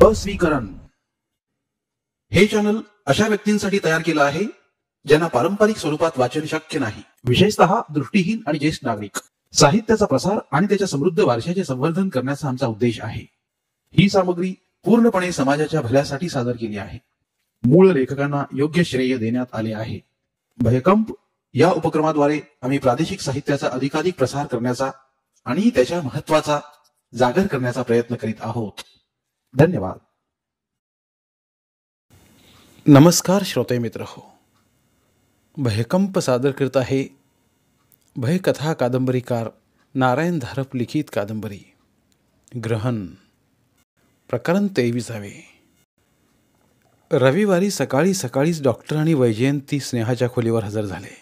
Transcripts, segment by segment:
अस्वीकरण हे चॅनल अशा व्यक्तींसाठी तयार केलं आहे ज्यांना पारंपरिक स्वरूपात वाचन शक्य नाही, विशेषतः दृष्टीहीन आणि ज्येष्ठ नागरिक. साहित्याचा प्रसार आणि त्याच्या समृद्ध वारशाचे संवर्धन करण्याचा आमचा उद्देश आहे. ही सामग्री पूर्णपणे समाजाच्या भल्यासाठी सादर केली आहे. मूळ लेखकांना योग्य श्रेय देण्यात आले आहे. भयकंप या उपक्रमाद्वारे आम्ही प्रादेशिक साहित्याचा अधिकाधिक प्रसार करण्याचा आणि त्याच्या महत्त्वाचा जागर करण्याचा प्रयत्न करीत आहोत. धन्यवाद. नमस्कार श्रोते मित्र हो. भयकंप सादर करत आहे भयकथा कादंबरीकार नारायण धारप लिखित कादंबरी ग्रहण, प्रकरण 23. रविवारी सकाळीच डॉक्टर आणि वैजयंती स्नेहाच्या खोलीवर हजर झाले.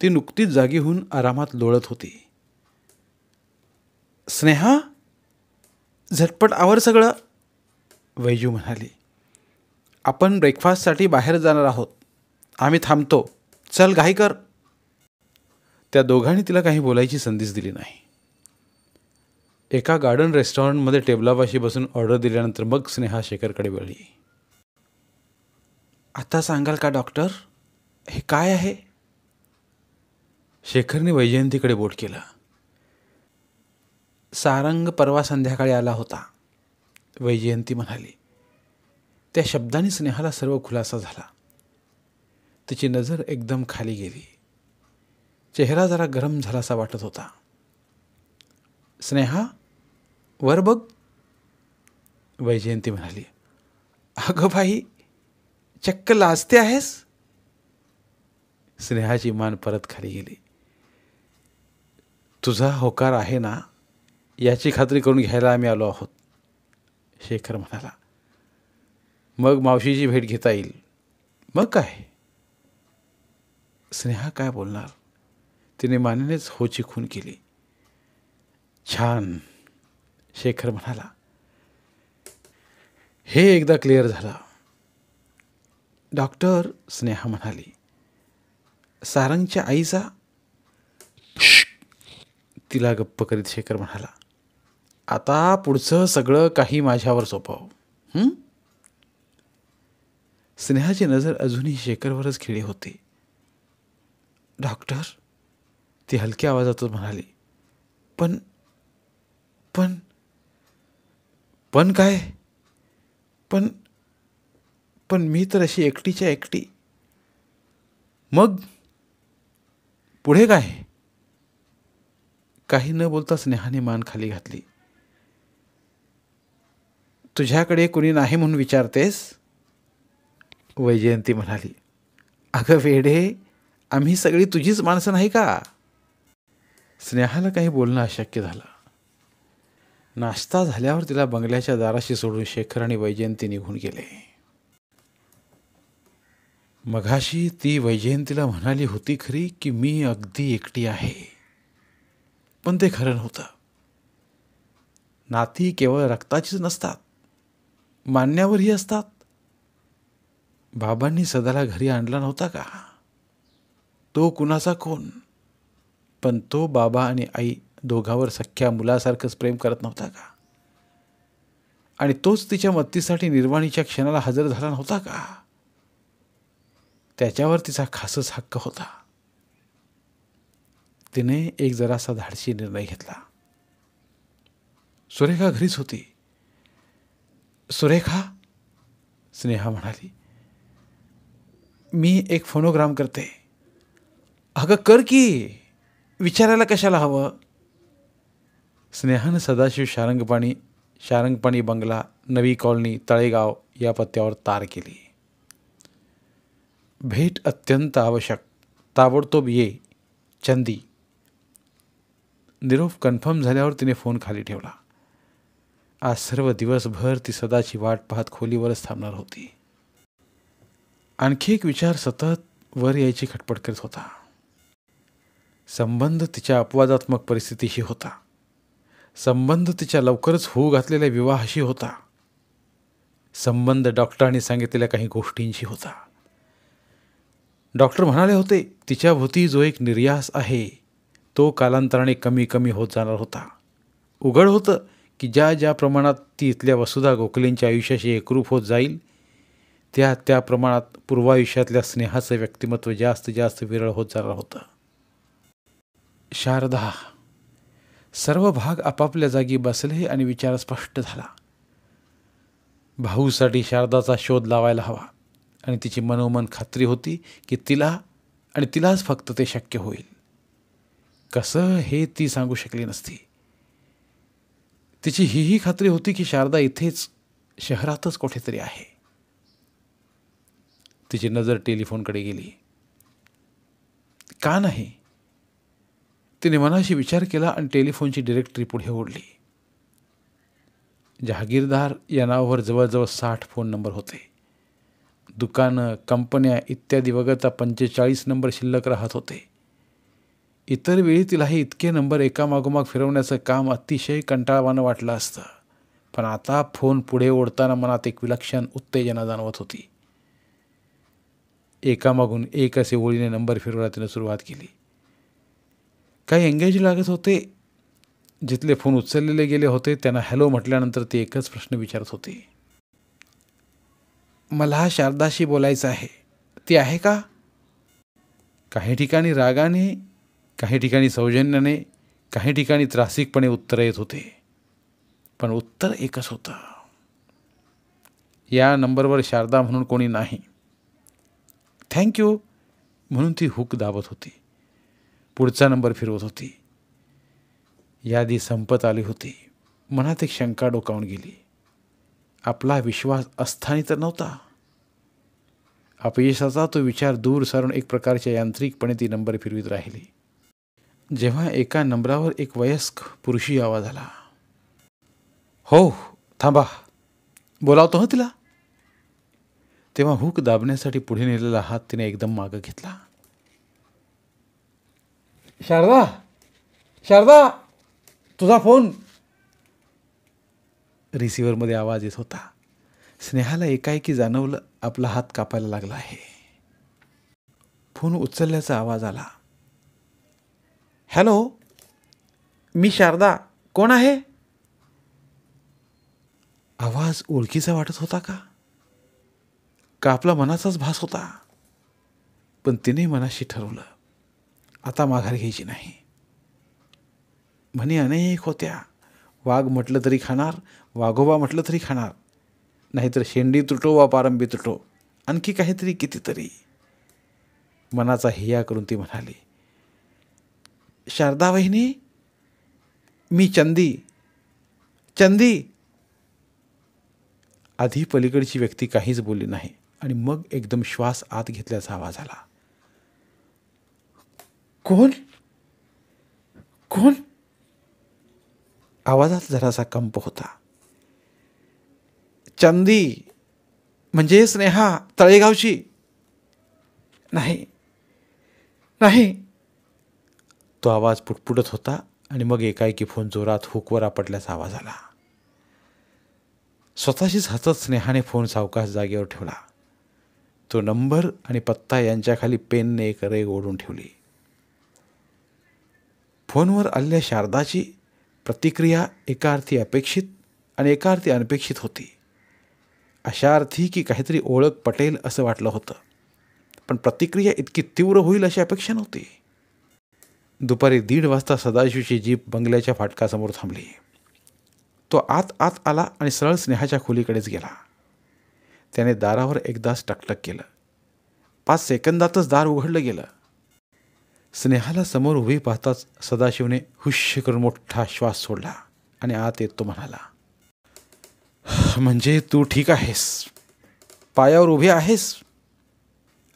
ती नुकतीच जागी होऊन आरामात लोळत होती. स्नेहा, झटपट आवर सगळं, वैजू म्हणाली. आपण ब्रेकफास्टसाठी बाहेर जाणार आहोत. आम्ही थांबतो. चल घाई कर. त्या दोघांनी तिला काही बोलायची संधीच दिली नाही. एका गार्डन रेस्टॉरंटमध्ये टेबलापाशी बसून ऑर्डर दिल्यानंतर मग स्नेहा शेखरकडे वळली. आता सांगाल का डॉक्टर, हे काय आहे? शेखरने वैजयंतीकडे बोट केलं. सारंग परवा संध्याकाळी आला होता, वैजयंती म्हणाली. त्या शब्दांनी स्नेहाला सर्व खुलासा झाला. तिची नजर एकदम खाली गेली. चेहरा जरा गरम झालासा वाटत होता. स्नेहा, वर बघ, वैजयंती म्हणाली. अगं बाई, चक्क लाजते आहेस. स्नेहाची मान परत खाली गेली. तुझा होकार आहे ना, याची खात्री करून घ्यायला आम्ही आलो आहोत, शेखर म्हणाला. मग मावशीची भेट घेता येईल. मग काय? स्नेहा काय बोलणार. तिने मानेनेच होची खून केली. छान, शेखर म्हणाला. हे एकदा क्लिअर झालं. डॉक्टर, स्नेहा म्हणाली. सारंगच्या आईचा? तिला गप्प करीत शेखर म्हणाला. आता पुढचं सगळं काही माझ्यावर सोपव. स्नेहाची नजर अजूनही शेखरवरच खिळी होती. डॉक्टर, ती हलक्या आवाजातच म्हणाली. पण पण पण काय? पण पण मी तर अशी एकटीच्या एकटी. मग पुढे काय? काही न बोलता स्नेहाने मान खाली घातली. तुझ्याकडे कुणी नाही म्हणून विचारतेस? वैजयंती म्हणाली. अगं वेडे, आम्ही सगळी तुझीच माणसं नाही का? स्नेहाला काही बोलणं अशक्य झालं. नाश्ता झाल्यावर तिला बंगल्याच्या दाराशी सोडून शेखर आणि वैजयंती निघून गेले. मघाशी ती वैजयंतीला म्हणाली होती खरी की मी अगदी एकटी आहे, पण ते खरं नव्हतं. नाती केवळ रक्ताचीच नसतात, मानण्यावरही असतात. बाबांनी सदाला घरी आणला नव्हता का? तो कुणाचा कोण, पण तो बाबा आणि आई दोघांवर सख्ख्या मुलासारखंच प्रेम करत नव्हता का? आणि तोच तिच्या मत्तीसाठी निर्वाणीच्या क्षणाला हजर झाला नव्हता का? त्याच्यावर तिचा खासच हक्क होता. तिने एक जरासा धाडसी निर्णय घेतला. सुरेखा घरीच होती. सुरेखा, स्नेहा म्हणाली. मी एक फोनोग्राम करते. अगं कर की, विचारायला कशाला हवं? स्नेहानं सदाशिव शारंगपाणी बंगला, नवी कॉलनी, तळेगाव या पत्त्यावर तार केली. भेट अत्यंत आवश्यक. ताबडतोब ये, चंदी. निरोप कन्फर्म झाल्यावर तिने फोन खाली ठेवला. आज सर्व दिवसभर ती सदाची वाट पाहत खोलीवरच थांबणार होती. आणखी एक विचार सतत वर यायची खटपट करत होता. संबंध तिच्या अपवादात्मक परिस्थितीशी होता. संबंध तिच्या लवकरच होऊ घातलेल्या विवाहाशी होता. संबंध डॉक्टरांनी सांगितलेल्या काही गोष्टींशी होता. डॉक्टर म्हणाले होते तिच्याभोवती जो एक निर्यास आहे तो कालांतराने कमी कमी होत जाणार होता. उघड होतं की ज्या ज्या प्रमाणात ती इथल्या वसुधा गोखलेंच्या आयुष्याशी एकरूप होत जाईल त्या त्या प्रमाणात पूर्वायुष्यातल्या स्नेहाचं व्यक्तिमत्व जास्त जास्त विरळ होत जाणार होतं. शारदा. सर्व भाग आपापल्या जागी बसले आणि विचार स्पष्ट झाला. भाऊसाठी शारदाचा शोध लावायला हवा आणि तिची मनोमन खात्री होती की तिला आणि तिलाच फक्त ते शक्य होईल. कसं हे ती सांगू शकली नसती. तिची हीही खात्री होती की शारदा इथेच शहरातच कुठेतरी आहे. तिची नजर टेलिफोनकडे गेली. का नाही? तिने मनाशी विचार केला आणि टेलिफोनची डिरेक्टरी पुढे ओढली. जहागीरदार या नावावर जवळजवळ 60 फोन नंबर होते. दुकानं, कंपन्या इत्यादी वगळता 45 नंबर शिल्लक राहत होते. इतर वेळी तिला हे इतके नंबर एकामागोमाग फिरवण्याचं काम अतिशय कंटाळवाणं वाटलं असतं. पण आता फोन पुढे ओढताना मनात एक विलक्षण उत्तेजना जाणवत होती. एकामागून एक असे ओळीने नंबर फिरवायला तिनं सुरुवात केली. काही एंगेज लागत होते. जिथले फोन उचललेले गेले होते त्यांना हॅलो म्हटल्यानंतर ते एकच प्रश्न विचारत होते. मला शारदाशी बोलायचं आहे. ती आहे का? काही ठिकाणी रागाने, काही ठिकाणी सौजन्याने, काही ठिकाणी त्रासिकपणे उत्तर येत होते. पण उत्तर एकच होतं. या नंबरवर शारदा म्हणून कोणी नाही. थँक्यू म्हणून ती हुक दाबत होती. पुढचा नंबर फिरवत होती. यादी संपत आली होती. मनात एक शंका डोकावून गेली. आपला विश्वास अस्थानी तर नव्हता. अपयशाचा तो विचार दूर सारून एक प्रकारच्या यांत्रिकपणे ती नंबर फिरवीत राहिली. जेव्हा एका नंबरावर एक वयस्क पुरुषी आवाज आला. हो, थांबा, बोलावतो तिला. तेव्हा हुक दाबण्यासाठी पुढे नेलेला हात तिने एकदम मागं घेतला. शारदा, शारदा, तुझा फोन. रिसिव्हरमध्ये आवाज येत होता. स्नेहाला एकाएकी जाणवलं आपला हात कापायला लागला आहे. फोन उचलल्याचा आवाज आला. हॅलो, मी शारदा. कोण आहे? आवाज ओळखीचा वाटत होता का आपला मनाचाच भास होता? पण तिने मनाशी ठरवलं आता माघार घ्यायची नाही. म्हणी अनेक होत्या. वाघ म्हटलं तरी खाणार, वाघोबा म्हटलं तरी खाणार, नाहीतर शेंडी तुटो वा पारंबी तुटो, आणखी काहीतरी कितीतरी. मनाचा हिया करून ती म्हणाली, शारदा वहिनी, मी चंदी. चंदी. आधी पलीकडची व्यक्ती काहीच बोलली नाही आणि मग एकदम श्वास आत घेतल्याचा आवाज आला. कोण? कोण? आवाजात जरासा कंप होता. चंदी म्हणजे स्नेहा तळेगावची. नाही नाही. तो आवाज पुटपुटत होता आणि मग एकाएकी फोन जोरात हुकवर आपटल्याचा आवाज आला. स्वतःशीच हसत स्नेहाने फोन सावकाश जागेवर ठेवला. तो नंबर आणि पत्ता यांच्या खाली पेनने एक रेघ ओढून ठेवली. फोनवर आलेल्या शारदाची प्रतिक्रिया एका अर्थी अपेक्षित आणि एका अर्थी अनपेक्षित होती. अशा अर्थी की काहीतरी ओळख पटेल असं वाटलं होतं, पण प्रतिक्रिया इतकी तीव्र होईल अशी अपेक्षा नव्हती. दुपारी 1:30 वाजता सदाशिवची जीप बंगल्याच्या फाटकासमोर थांबली. तो आत आत आला आणि सरळ स्नेहाच्या खोलीकडेच गेला. त्याने दारावर एकदाच टकटक केलं. 5 सेकंदातच दार उघडलं गेलं. स्नेहाला समोर उभी पाहताच सदाशिवने हुश्य करून मोठा श्वास सोडला आणि आत येत तो म्हणाला, म्हणजे तू ठीक आहेस, पायावर उभी आहेस?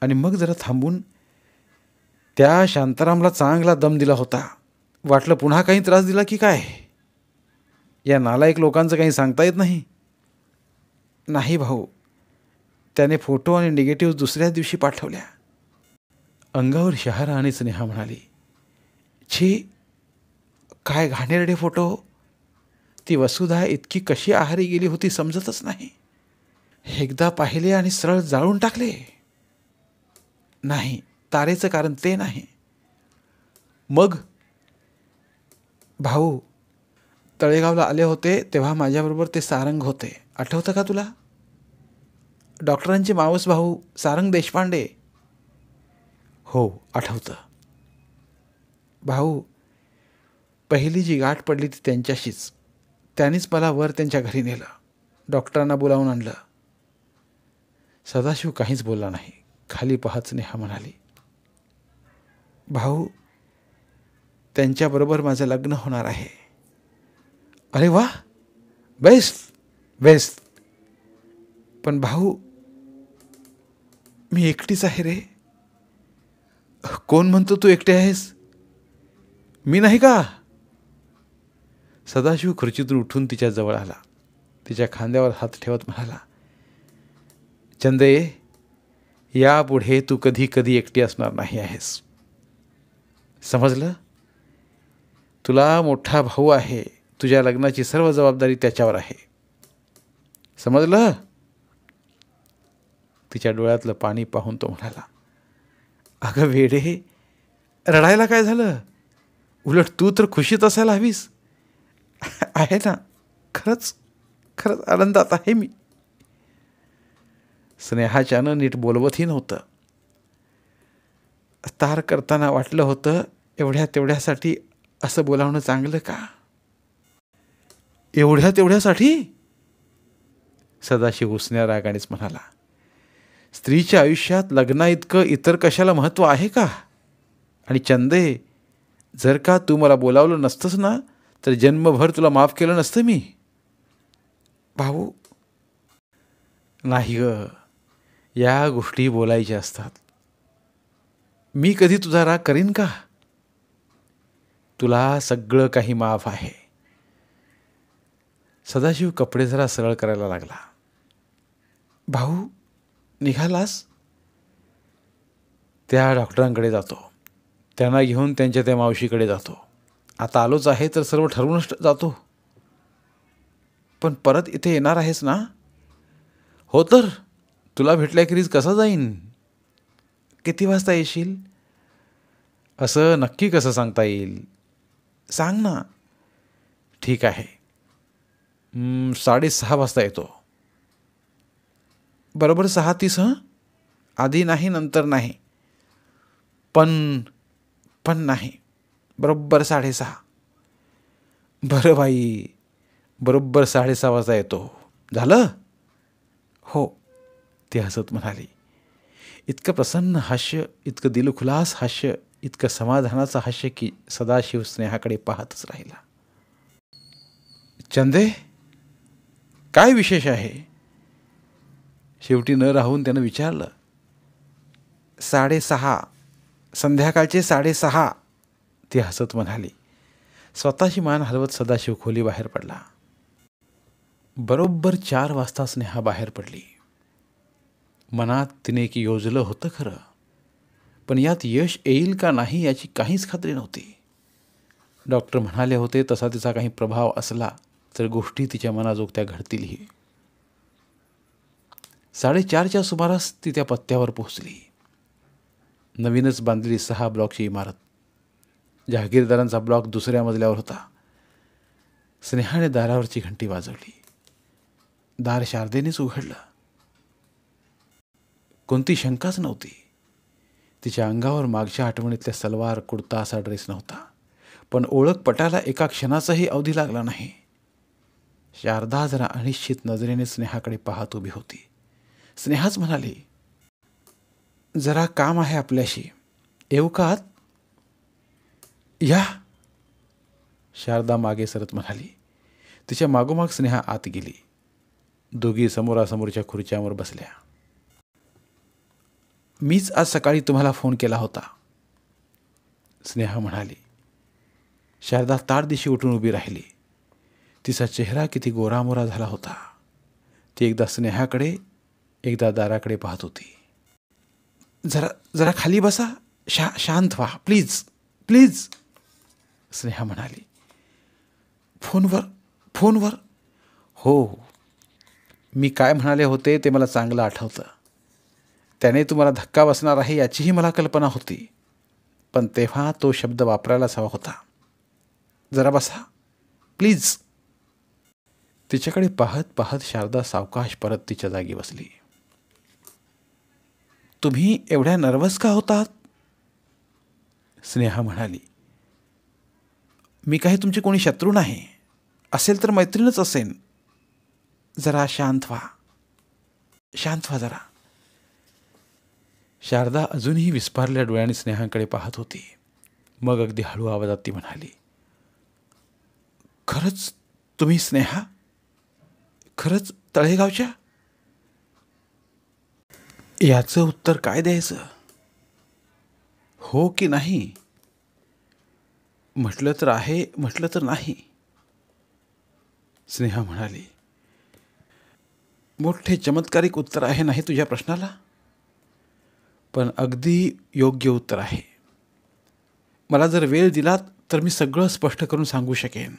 आणि मग जरा थांबून त्या शांतारामला चांगला दम दिला होता. वाटलं पुन्हा काही त्रास दिला की काय? या नालायक लोकांचं काही सांगता येत नाही. नाही भाऊ, त्याने फोटो आणि निगेटिव्ह दुसऱ्याच दिवशी पाठवल्या. अंगावर शहारा आणि स्नेहा म्हणाली, छी, काय घाणेरडे फोटो. ती वसुधा इतकी कशी आहारी गेली होती समजतच नाही. एकदा पाहिले आणि सरळ जाळून टाकले. नाही, तारेचं कारण ते नाही. मग भाऊ, तळेगावला आले होते तेव्हा माझ्याबरोबर ते सारंग होते, आठवतं का तुला? डॉक्टरांचे मावस भाऊ सारंग देशपांडे. हो, आठवतं. भाऊ, पहिली जी गाठ पडली ती त्यांच्याशीच. त्यांनीच मला वर त्यांच्या घरी नेलं, डॉक्टरांना बोलावून आणलं. सदाशिव काहीच बोलला नाही. खाली पाहत नेहा म्हणाली, भाऊ, त्यांच्याबरोबर माझं लग्न होणार आहे. अरे वा, बेस्ट बेस्ट. पण भाऊ, मी एकटीच आहे रे. कोण म्हणतो तू एकटे आहेस? मी नाही का? सदाशिव खुर्चीतून उठून तिच्या जवळ आला. तिच्या खांद्यावर हात ठेवत म्हणाला, चंदे, यापुढे तू कधी कधी एकटी असणार नाही आहेस, समजलं? तुला मोठा भाऊ आहे, तुझ्या लग्नाची सर्व जबाबदारी त्याच्यावर आहे, समजलं? तिच्या डोळ्यातलं पाणी पाहून तो म्हणाला, अगं वेडे, रडायला काय झालं? उलट तू तर खुशीत असायला हवीस. आहे ना, खरंच खरंच आनंदात आहे मी. स्नेहाच्यानं नीट बोलवतही नव्हतं. तार करताना वाटलं होतं एवढ्या तेवढ्यासाठी असं बोलावणं चांगलं का? एवढ्या तेवढ्यासाठी? सदाशिव उसण्या रागानेच म्हणाला, स्त्रीच्या आयुष्यात लग्ना इतकं इतर कशाला महत्त्व आहे का? आणि चंदे, जर का तू मला बोलावलं नसतंस ना, तर जन्मभर तुला माफ केलं नसतं मी. भाऊ, नाही ग, या गोष्टी बोलायच्या असतात. मी कधी तुझा राग करीन का? तुला सगळं काही माफ आहे. सदाशिव कपडे जरा सरळ करायला लागला. भाऊ, निघालास? त्या डॉक्टरांकडे जातो, त्यांना घेऊन त्यांच्या त्या मावशीकडे जातो. आता आलोच आहे तर सर्व ठरवूनच जातो. पण परत इथे येणार आहेस ना? हो, तर तुला भेटल्याखेरीज कसा जाईन? किती वाजता येशील? असं नक्की कसं सांगता येईल? सांग ना. ठीक आहे, 6:30 वाजता येतो. बरोबर 6:30? आधी नाही, नंतर नाही. पण नाही, बरोबर 6:30. बरं बाई, बरोबर 6:30 वाजता येतो. झालं? हो, ती हसत म्हणाली. इतकं प्रसन्न हास्य, इतकं दिलखुलास हास्य, इतकं समाधानाचं हास्य की सदाशिव स्नेहाकडे पाहतच राहिला. चंदे, काय विशेष आहे? शेवटी न राहून त्यानं विचारलं. 6:30, संध्याकाळचे 6:30, ती हसत म्हणाली. स्वतःची मान हलवत सदाशिव खोली बाहेर पडला. बरोबर 4 वाजता स्नेहा बाहेर पडली. मनात तिने की योजलं होतं खरं, पण यात यश येईल का नाही याची काहीच खात्री नव्हती. डॉक्टर म्हणाले होते तसा तिचा काही प्रभाव असला तर गोष्टी तिच्या मनाजोगत्या घडतीलही. 4:30च्या सुमारास ती त्या पत्त्यावर पोहोचली. नवीनच बांधलेली 6 ब्लॉकची इमारत. जहागीरदारांचा ब्लॉक दुसऱ्या मजल्यावर होता. स्नेहाने दारावरची घंटी वाजवली. दार शारदेनेच उघडलं. कोणती शंकाच नव्हती. तिच्या अंगावर मागच्या आठवणीतल्या सलवार कुर्ता असा ड्रेस नव्हता, पण ओळख पटायला एका क्षणाचाही अवधी लागला नाही. शारदा जरा अनिश्चित नजरेने स्नेहाकडे पाहत उभी होती. स्नेहाच म्हणाली, जरा काम आहे आपल्याशी, येऊ का आत? या. शारदा मागे सरत म्हणाली. तिच्या मागोमाग स्नेहा आत गेली. दोघी समोरासमोरच्या खुर्च्यांवर बसल्या. मीच आज सकाळी तुम्हाला फोन केला होता, स्नेहा म्हणाली. शारदा ताडदिशी उठून उभी राहिली. तिचा चेहरा किती गोरामोरा झाला होता. ती एकदा स्नेहाकडे एकदा दाराकडे पाहत होती. जरा खाली बसा, शांत व्हा, प्लीज प्लीज, स्नेहा म्हणाली. फोनवर? हो, मी काय म्हणाले होते ते मला चांगलं आठवतं. त्याने तुम्हाला धक्का बसणार आहे याचीही मला कल्पना होती, पण तेव्हा तो शब्द वापरायलाच हवा होता. जरा बसा प्लीज. तिच्याकडे पाहत पाहत शारदा सावकाश परत तिच्या जागी बसली. तुम्ही एवढ्या नर्वस का होतात? स्नेहा म्हणाली. मी काही तुमचे कोणी शत्रू नाही. असेल तर मैत्रीणच असेन. जरा शांत व्हा, शांत व्हा जरा. शारदा अजूनही विस्फारल्या डोळ्यांनी स्नेहाकडे पाहत होती. मग अगदी हळू आवाजात ती म्हणाली, खरंच तुम्ही स्नेहा? खरंच तळेगावच्या? याचं उत्तर काय द्यायचं? हो की नाही? म्हटलं तर आहे, म्हटलं तर नाही. स्नेहा म्हणाली, मोठे चमत्कारिक उत्तर आहे नाही तुझ्या प्रश्नाला, पण अगदी योग्य उत्तर आहे. मला जर वेळ दिलात तर मी सगळं स्पष्ट करून सांगू शकेन.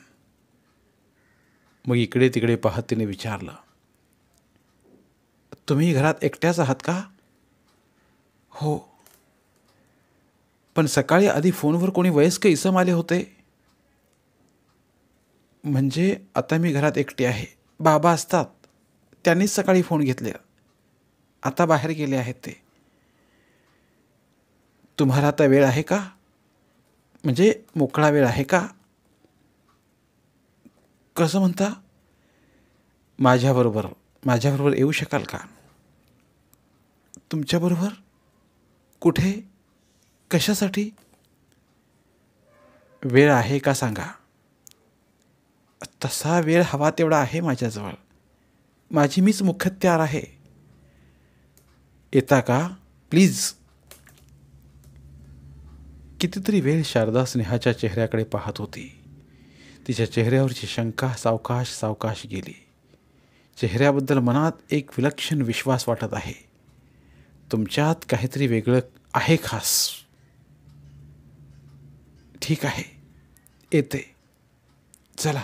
मग इकडे तिकडे पाहत तिने विचारलं, तुम्ही घरात एकट्याच आहात का? हो. पण सकाळी आधी फोनवर कोणी वयस्कर इसम आले होते. म्हणजे आता मी घरात एकटी आहे. बाबा असतात, त्यांनीच सकाळी फोन घेतले. आता बाहेर गेले आहेत ते. तुम्हाला आता वेळ आहे का? म्हणजे मोकळा वेळ आहे का? कसं म्हणता? माझ्याबरोबर येऊ शकाल का? तुमच्याबरोबर? कुठे? कशासाठी? वेळ आहे का सांगा. तसा वेळ हवा तेवढा आहे माझ्याजवळ. माझी मीच मुखत्यार आहे. येता का प्लीज? कितीतरी वेळ शारदा स्नेहाच्या चेहऱ्याकडे पाहत होती. तिच्या चेहऱ्यावरची शंका सावकाश सावकाश गेली. चेहऱ्याबद्दल मनात एक विलक्षण विश्वास वाटत आहे. तुमच्यात काहीतरी वेगळं आहे खास. ठीक आहे, येते. चला.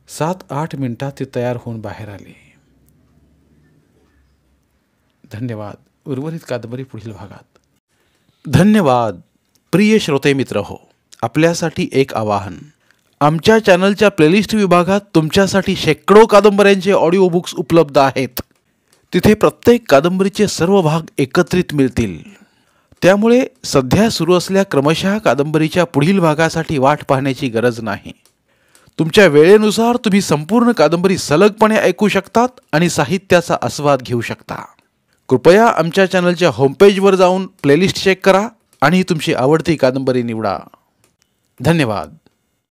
7-8 मिनिटात ती तयार होऊन बाहेर आली. धन्यवाद. उर्वरित कादंबरी पुढील भागात. धन्यवाद. प्रिय श्रोते मित्र हो, आपल्यासाठी एक आवाहन. आमच्या चॅनलच्या प्लेलिस्ट विभागात तुमच्यासाठी शेकडो कादंबऱ्यांचे ऑडिओ बुक्स उपलब्ध आहेत. तिथे प्रत्येक कादंबरीचे सर्व भाग एकत्रित मिळतील. त्यामुळे सध्या सुरू असलेल्या क्रमशः कादंबरीच्या पुढील भागासाठी वाट पाहण्याची गरज नाही. तुमच्या वेळेनुसार तुम्ही संपूर्ण कादंबरी सलगपणे ऐकू शकतात आणि साहित्याचा आस्वाद घेऊ शकता. कृपया आमच्या चॅनलच्या होमपेजवर जाऊन प्लेलिस्ट चेक करा आणि तुमची आवडती कादंबरी निवडा. धन्यवाद.